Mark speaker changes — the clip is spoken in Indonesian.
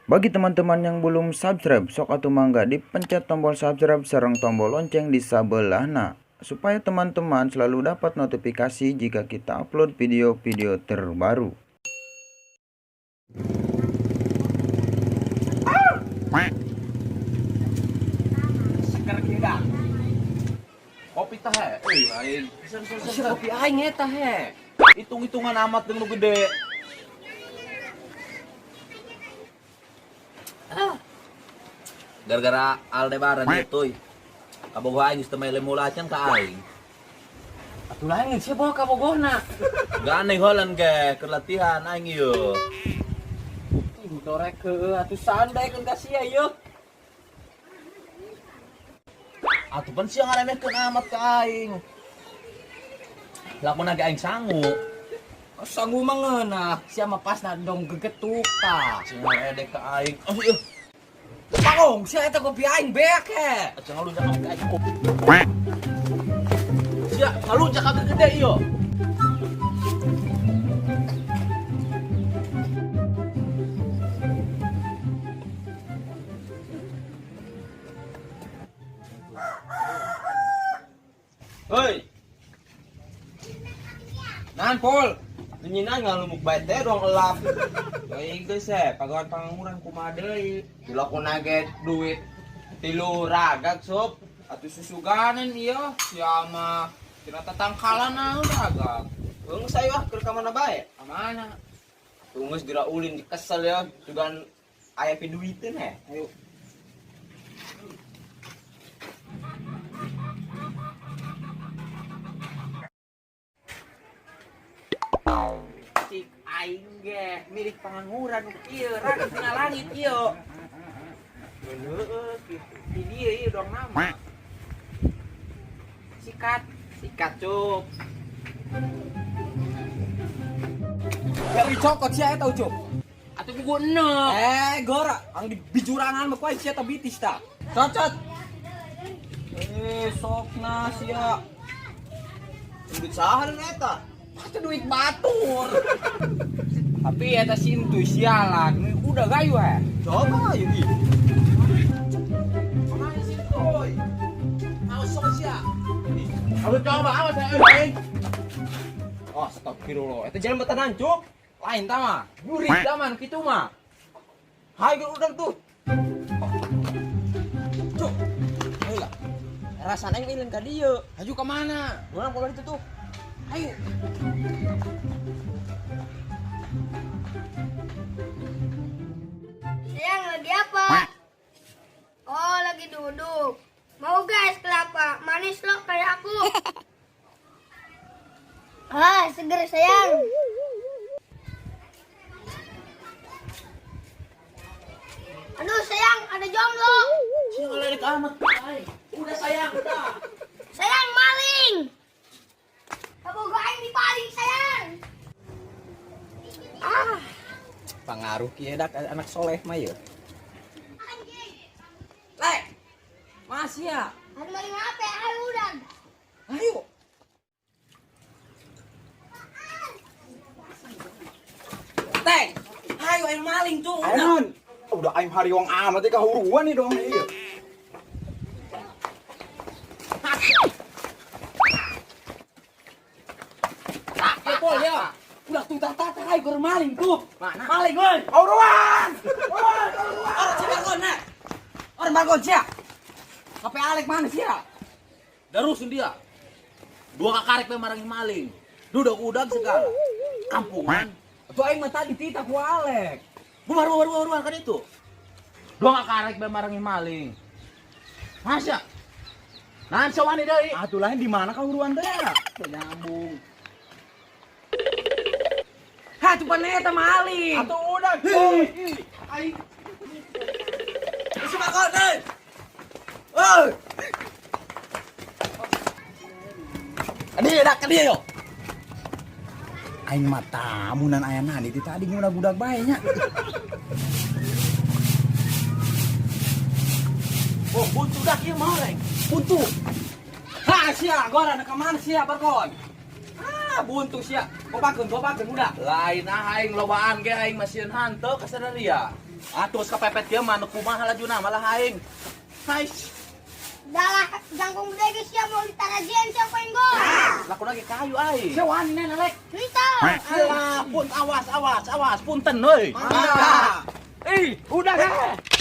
Speaker 1: Bagi teman-teman yang belum subscribe, sok atuh mangga dipencet tombol subscribe sareng tombol lonceng di sabelahna supaya teman-teman selalu dapat notifikasi jika kita upload video-video terbaru.
Speaker 2: Seger kita.
Speaker 3: Kopi teh, aing.
Speaker 2: Kopi aing eta he.
Speaker 3: Hitung-hitungan amat dengan lu gede. Gara-gara Aldebaran itu, kabogoh aing geus teu mele mulacan ka aing.
Speaker 2: Atuh lain sih bawa ka bogohna.
Speaker 3: Gane heuleun ge keur latihan aing ieu.
Speaker 2: Dorek ke atuh sandai kan ka sia ieu.
Speaker 3: Atuh pan sia ngaremehkeun amat ka aing. Lamun ge aing sangu.
Speaker 2: Sanggu mah ngeunah, sia mah pasna dong gegetuk ta.
Speaker 3: Sing ngaredek ka aing. Ieu.
Speaker 2: Pangong, sia eta kopi aing beak he.
Speaker 3: Cenah lu jangan ka aing kopi. Sia ngalunjak ka gede ieu.
Speaker 2: Hei. Nan Pol, nyina ngalumuk bae teh dong elap. Teuing geus he, pagawan panganguran kumaha deui. Dilakon nage duit 3 ragak sob. Atuh susuganen ieu, sia mah tina tatangkalan naon ragak. Geus saya wah keur ka mana bae? Ka mana? Tunggus geura ulin dikesel ya, jugan aya piduiteun he. Ayo. Cik aing ge milik panganguran ieu raga tina langit ieu. Heueuh kitu. Di dieu ieu dong nama. Sikat cuk. Ya dicokot sia eta cuk. Atuh buku enak. Gora, ang di bijurangan mah kuy sia ta bitis ta. Cocot. Sokna sia. Duit saha eta? Pasti duit batur. Tapi eta sintu sialan, udah gayu he. Coba ayo di. Mana sintu? Awas sok sia.
Speaker 3: Aku coba awas aing.
Speaker 2: Oh, astagfirullah. Eta jalan betanan cuk. Lain tah mah. Jurik zaman kitu mah. Hai ge udang tuh. Cuk. Heula. Rasana aing milin ka dieu. Haju ka mana? Urang kalau itu tuh. Ayo.
Speaker 4: Sayang lagi apa? Oh lagi duduk. Mau guys kelapa manis loh kayak aku. Ah seger sayang. Aduh sayang ada jomblo.
Speaker 3: Sing ngaledek amat ka aing.
Speaker 2: Udah sayang, udah.
Speaker 4: Sayang maling. Kabogoh aing dipaling sayang.
Speaker 2: Pengaruh kieu dak anak soleh mah ye. Le. Masih ya?
Speaker 4: Ada maling apa? Ayo udah.
Speaker 2: Ayo. Teng. Ayo aing maling tuh.
Speaker 5: Ayan, udah aing hariwang amat ka huruan nih dong ieu.
Speaker 2: Ya Pol ya. Udah tuh tata ayo keur maling tuh.
Speaker 5: Mana?
Speaker 2: Maling euy.
Speaker 5: Huruan!
Speaker 2: Orang si Margon na. Orang Margon sia. Kape Alek mana sia?
Speaker 3: Darusun dia. 2 kakarek bae marangi maling. Dudak-udak segala. Kampungan.
Speaker 2: Tuh aing mah tadi tita ku Alek.
Speaker 3: Bubar kan itu. 2 kakarek bae marangi maling. Masa? Nahan sawani deui.
Speaker 5: Atuh lain di mana ka huruan teh?
Speaker 2: Nyambung. Ha, tuh paneta maling.
Speaker 5: Atuh udah.
Speaker 2: Aing. Si Margon euy. Oh. Dia yo.
Speaker 5: Aing mah tamu nan aya nadi ti tadi ngudag-udag bae nya.
Speaker 2: Oh, buntu dah ieu mah reng. Buntu. Ha, sia, gora na ka mana sia Margon? buntu siya. Kopakeun udah.
Speaker 3: Lain aing lobaan ge aing masieun hanteu ka sadaria. Atus kapepet kieu mah nu kumaha lajuna malah aing. Hais,
Speaker 4: Dalah jangkung gede geus sia mau ditarajeun sia poin gol.
Speaker 3: laku lagi kayu aing.
Speaker 2: Siya wani na lek.
Speaker 4: Cerita.
Speaker 3: Alah, pun awas punten euy.
Speaker 2: Ah.
Speaker 3: Ih, udah deh.